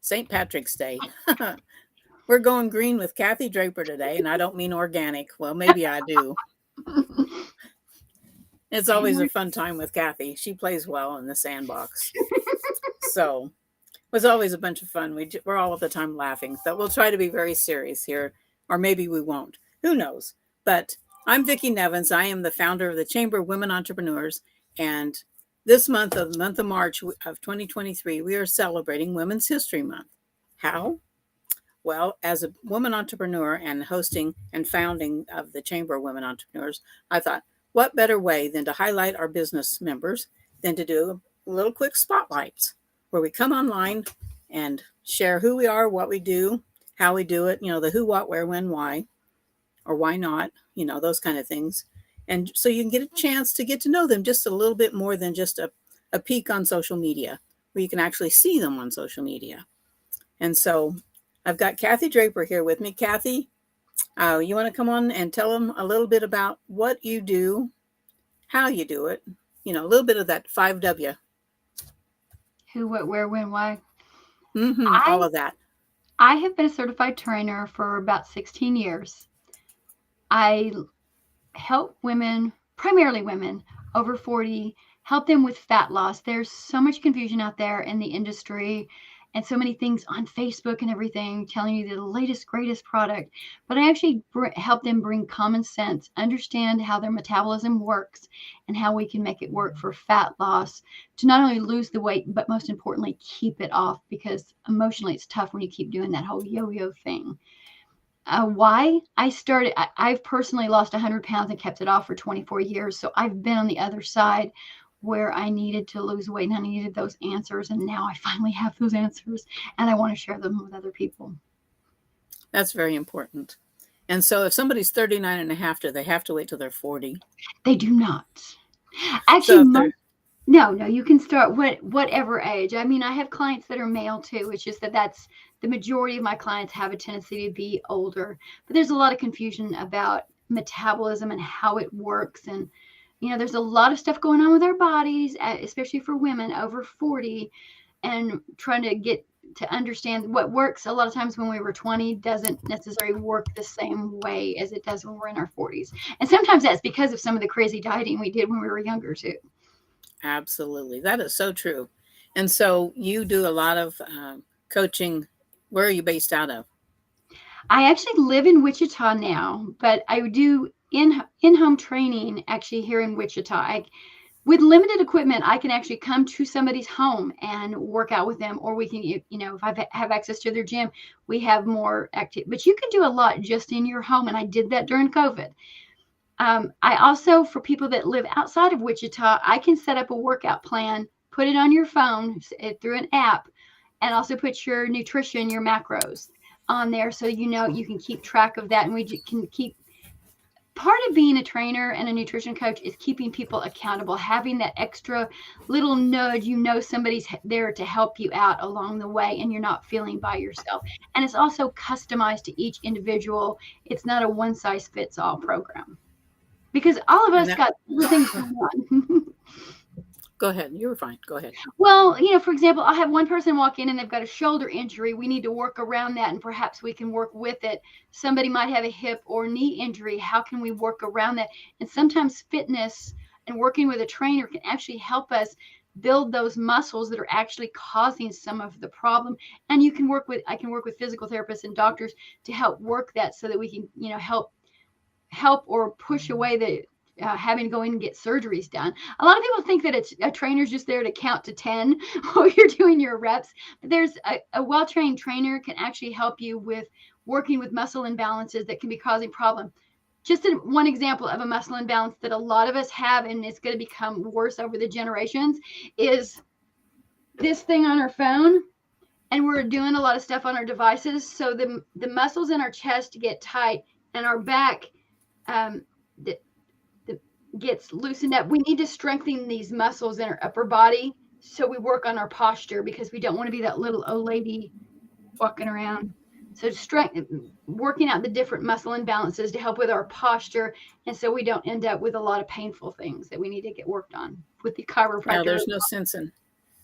St. Patrick's Day. We're going green with Kathy Draper today, and I don't mean organic. Well, maybe I do. It's always a fun time with Kathy. She plays well in the sandbox. So it was always a bunch of fun. We're all the time laughing. But we'll try to be very serious here, or maybe we won't. Who knows? But I'm Vicki Nevins. I am the founder of the Chamber of Women Entrepreneurs, and this month, the month of March of 2023, we are celebrating Women's History Month. How? Well, as a woman entrepreneur and hosting and founding of the Chamber of Women Entrepreneurs, I thought, what better way than to highlight our business members than to do little quick spotlights where we come online and share who we are, what we do, how we do it, the who, what, where, when, why, or why not, those kind of things. And so you can get a chance to get to know them just a little bit more than just a peek on social media, where you can actually see them on social media. And so I've got Kathy Draper here with me. Kathy, you want to come on and tell them a little bit about what you do, how you do it, a little bit of that 5W. Who, what, where, when, why. All of that. I have been a certified trainer for about 16 years. I help women, primarily women over 40, help them with fat loss. There's so much confusion out there in the industry and so many things on Facebook and everything telling you the latest, greatest product. But I actually help them bring common sense, understand how their metabolism works and how we can make it work for fat loss to not only lose the weight, but most importantly, keep it off, because emotionally it's tough when you keep doing that whole yo-yo thing. Why I've personally lost 100 pounds and kept it off for 24 years. So I've been on the other side where I needed to lose weight and I needed those answers. And now I finally have those answers and I want to share them with other people. That's very important. And so if somebody's 39 and a half, do they have to wait till they're 40? They do not. Actually, no, you can start whatever age. I mean, I have clients that are male too. It's just that's the majority of my clients have a tendency to be older. But there's a lot of confusion about metabolism and how it works. And, there's a lot of stuff going on with our bodies, especially for women over 40, and trying to get to understand what works a lot of times when we were 20 doesn't necessarily work the same way as it does when we're in our 40s. And sometimes that's because of some of the crazy dieting we did when we were younger too. Absolutely. That is so true. And so you do a lot of coaching. Where are you based out of? I actually live in Wichita now, but I do in-home training actually here in Wichita. With limited equipment, I can actually come to somebody's home and work out with them, or we can, if I have access to their gym, we have more active. But you can do a lot just in your home, and I did that during COVID. I also, for people that live outside of Wichita, I can set up a workout plan, put it on your phone through an app, and also put your nutrition, your macros on there, so you can keep track of that, and we can keep. Part of being a trainer and a nutrition coach is keeping people accountable, having that extra little nudge, somebody's there to help you out along the way and you're not feeling by yourself. And it's also customized to each individual. It's not a one size fits all program, because all of us got things going on. Go ahead. You were fine. Go ahead. Well, for example, I'll have one person walk in and they've got a shoulder injury. We need to work around that, and perhaps we can work with it. Somebody might have a hip or knee injury. How can we work around that? And sometimes fitness and working with a trainer can actually help us build those muscles that are actually causing some of the problem. And I can work with physical therapists and doctors to help work that, so that we can, help or push away the having to go in and get surgeries done. A lot of people think that a trainer's just there to count to 10 while you're doing your reps. But there's a well-trained trainer can actually help you with working with muscle imbalances that can be causing problem. Just one example of a muscle imbalance that a lot of us have, and it's going to become worse over the generations, is this thing on our phone. And we're doing a lot of stuff on our devices. So the muscles in our chest get tight and our back gets loosened up. We need to strengthen these muscles in our upper body. So we work on our posture, because we don't want to be that little old lady walking around. So working out the different muscle imbalances to help with our posture. And so we don't end up with a lot of painful things that we need to get worked on with the chiropractor. Yeah, there's no sense in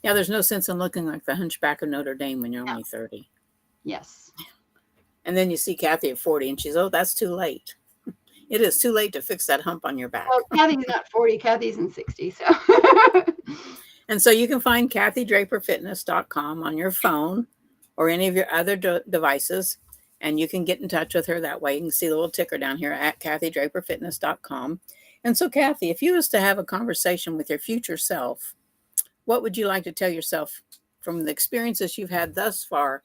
Yeah, there's no sense in looking like the Hunchback of Notre Dame when you're No. only 30. Yes. And then you see Kathy at 40 and she's, oh, that's too late. It is too late to fix that hump on your back. Well, Kathy's not 40. Kathy's in 60. So. And so you can find KathyDraperFitness.com on your phone or any of your other devices. And you can get in touch with her that way. You can see the little ticker down here at KathyDraperFitness.com. And so, Kathy, if you was to have a conversation with your future self, what would you like to tell yourself from the experiences you've had thus far,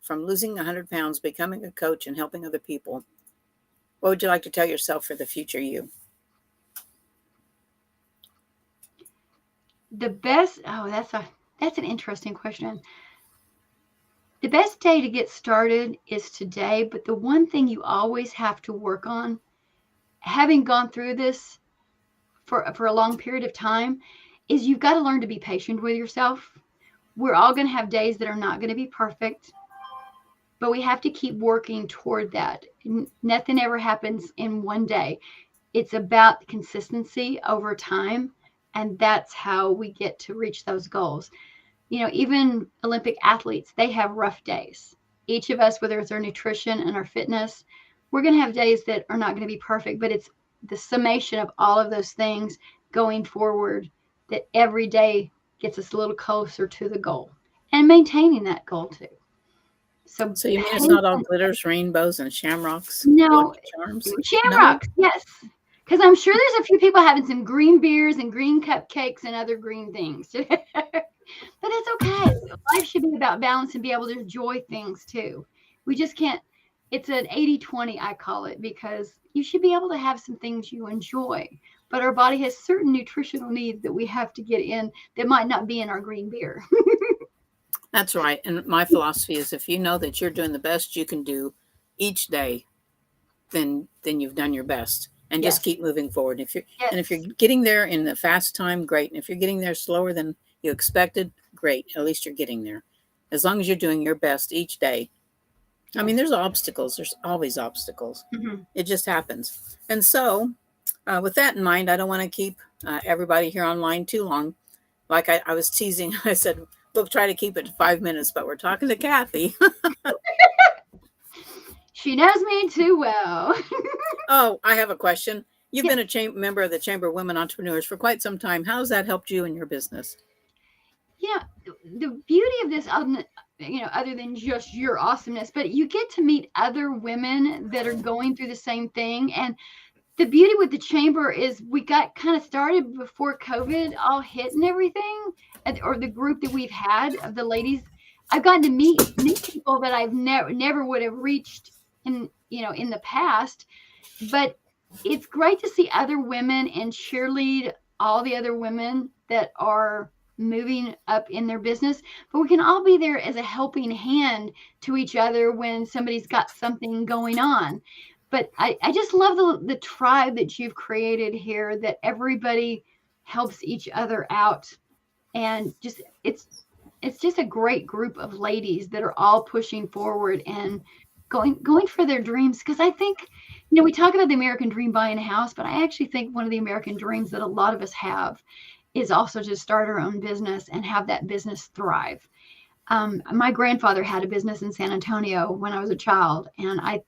from losing 100 pounds, becoming a coach, and helping other people? What would you like to tell yourself for the future you? The best, that's an interesting question. The best day to get started is today, but the one thing you always have to work on, having gone through this for a long period of time, is you've got to learn to be patient with yourself. We're all going to have days that are not going to be perfect, but we have to keep working toward that. Nothing ever happens in one day. It's about consistency over time, and that's how we get to reach those goals. Even Olympic athletes, they have rough days. Each of us, whether it's our nutrition and our fitness, we're going to have days that are not going to be perfect, but it's the summation of all of those things going forward that every day gets us a little closer to the goal and maintaining that goal too. So you mean it's not all glitters, rainbows, and shamrocks? No, charms? shamrocks, no? Yes. Because I'm sure there's a few people having some green beers and green cupcakes and other green things today. But it's okay. Life should be about balance and be able to enjoy things too. We just can't, it's an 80-20, I call it, because you should be able to have some things you enjoy. But our body has certain nutritional needs that we have to get in that might not be in our green beer. That's right. And my philosophy is if you know that you're doing the best you can do each day, then you've done your best. And just keep moving forward. And if you're getting there in the fast time, great. And if you're getting there slower than you expected, great. At least you're getting there. As long as you're doing your best each day. I mean, there's obstacles. There's always obstacles. Mm-hmm. It just happens. And so with that in mind, I don't want to keep everybody here online too long. Like I was teasing, I said, we'll try to keep it to 5 minutes, but we're talking to Kathy. She knows me too well. Oh, I have a question. You've been a member of the Chamber of Women Entrepreneurs for quite some time. How has that helped you in your business? Yeah, the beauty of this, other than just your awesomeness, but you get to meet other women that are going through the same thing. And the beauty with the Chamber is we got kind of started before COVID all hit and everything, or the group that we've had of the ladies. I've gotten to meet new people that I've never would have reached in the past, but it's great to see other women and cheerlead all the other women that are moving up in their business. But we can all be there as a helping hand to each other when somebody's got something going on. But I just love the tribe that you've created here, that everybody helps each other out, and just it's just a great group of ladies that are all pushing forward and going for their dreams. Because I think, we talk about the American dream, buying a house, but I actually think one of the American dreams that a lot of us have is also to start our own business and have that business thrive. My grandfather had a business in San Antonio when I was a child, and I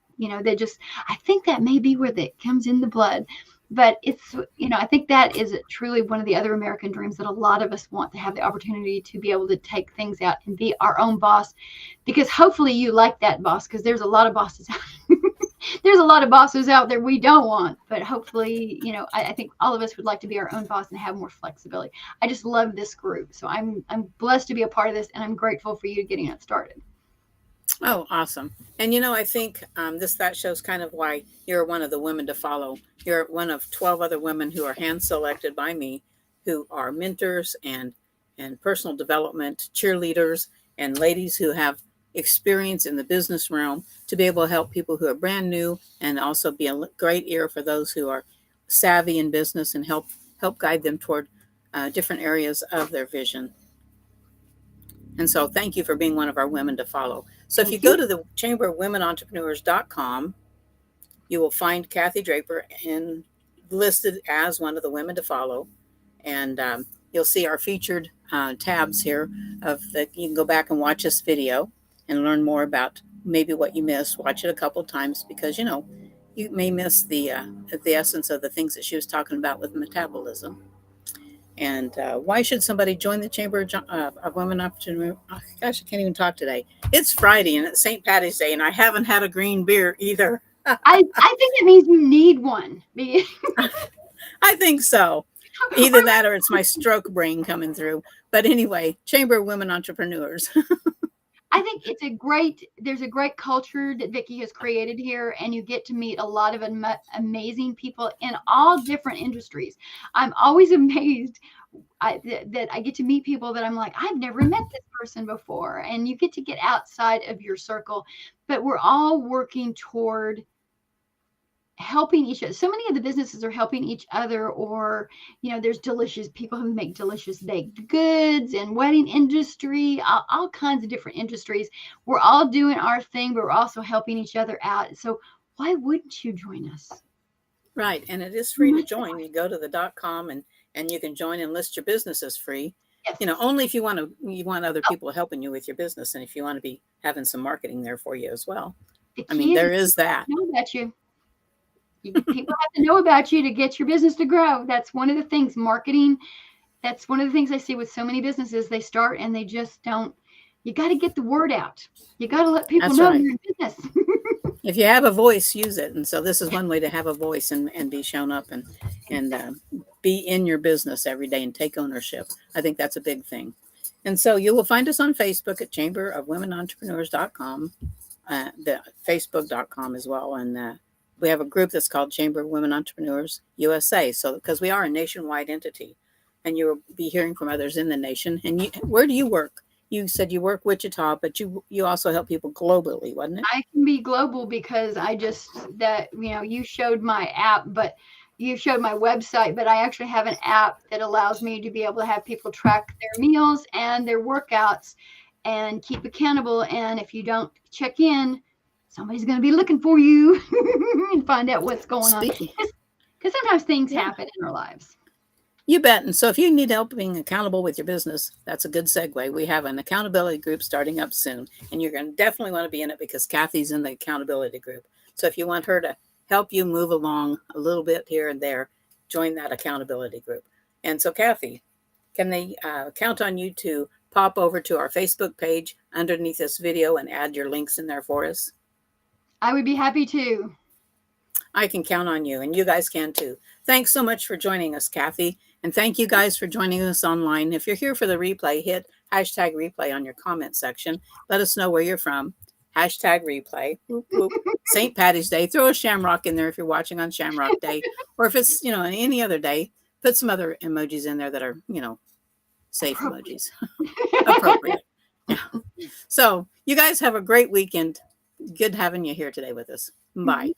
think that may be where that comes in the blood. But it's, I think that is truly one of the other American dreams that a lot of us want, to have the opportunity to be able to take things out and be our own boss. Because hopefully you like that boss, because there's a lot of bosses out there's a lot of bosses out there we don't want. But hopefully, I think all of us would like to be our own boss and have more flexibility. I just love this group. So I'm blessed to be a part of this, and I'm grateful for you getting it started. Oh, awesome. And, I think that shows kind of why you're one of the women to follow. You're one of 12 other women who are hand-selected by me, who are mentors and personal development cheerleaders, and ladies who have experience in the business realm to be able to help people who are brand new, and also be a great ear for those who are savvy in business, and help guide them toward different areas of their vision. And so thank you for being one of our women to follow. So if you go to the chamberofwomenentrepreneurs.com, you will find Kathy Draper listed as one of the women to follow. And you'll see our featured tabs here you can go back and watch this video and learn more about maybe what you missed. Watch it a couple times because, you may miss the essence of the things that she was talking about with metabolism. And why should somebody join the Chamber of Women Entrepreneurs? Oh, gosh, I can't even talk today. It's Friday and it's St. Patty's Day, and I haven't had a green beer either. I think it means you need one. I think so. Either that or it's my stroke brain coming through. But anyway, Chamber of Women Entrepreneurs. I think there's a great culture that Vicki has created here, and you get to meet a lot of amazing people in all different industries. I'm always amazed that I get to meet people that I'm like, I've never met this person before. And you get to get outside of your circle, but we're all working toward helping each other. So many of the businesses are helping each other, or there's delicious people who make delicious baked goods and wedding industry, all kinds of different industries. We're all doing our thing, but we're also helping each other out. So why wouldn't you join us? Right, and it is free to join. You go to the .com and you can join and list your business as free. Yes. Only if you want other people helping you with your business, and if you want to be having some marketing there for you as well. There is that. Know about you. People have to know about you to get your business to grow. That's one of the things, marketing. That's one of the things I see with so many businesses. They start and they just don't. You got to get the word out. You got to let people know you're in business. If you have a voice, use it. And so this is one way to have a voice and be shown up and be in your business every day and take ownership. I think that's a big thing. And so you will find us on Facebook at chamberofwomenentrepreneurs.com, the facebook.com as well. And we have a group that's called Chamber of Women Entrepreneurs USA. So because we are a nationwide entity, and you'll be hearing from others in the nation. And where do you work? You said you work Wichita, but you also help people globally, wasn't it? I can be global because you showed my app, but you showed my website, but I actually have an app that allows me to be able to have people track their meals and their workouts and keep accountable. And if you don't check in, somebody's going to be looking for you and find out what's going on. Because sometimes things happen in our lives. You bet. And so if you need help being accountable with your business, that's a good segue. We have an accountability group starting up soon, and you're going to definitely want to be in it because Kathy's in the accountability group. So if you want her to help you move along a little bit here and there, join that accountability group. And so Kathy, can they count on you to pop over to our Facebook page underneath this video and add your links in there for us? I would be happy to. I can count on you, and you guys can too. Thanks so much for joining us, Kathy. And thank you guys for joining us online. If you're here for the replay, hit #replay on your comment section. Let us know where you're from. #replay. Whoop, whoop. St. Patty's Day. Throw a shamrock in there if you're watching on Shamrock Day. Or if it's, any other day, put some other emojis in there that are, safe emojis. Appropriate. Yeah. So you guys have a great weekend. Good having you here today with us. Bye.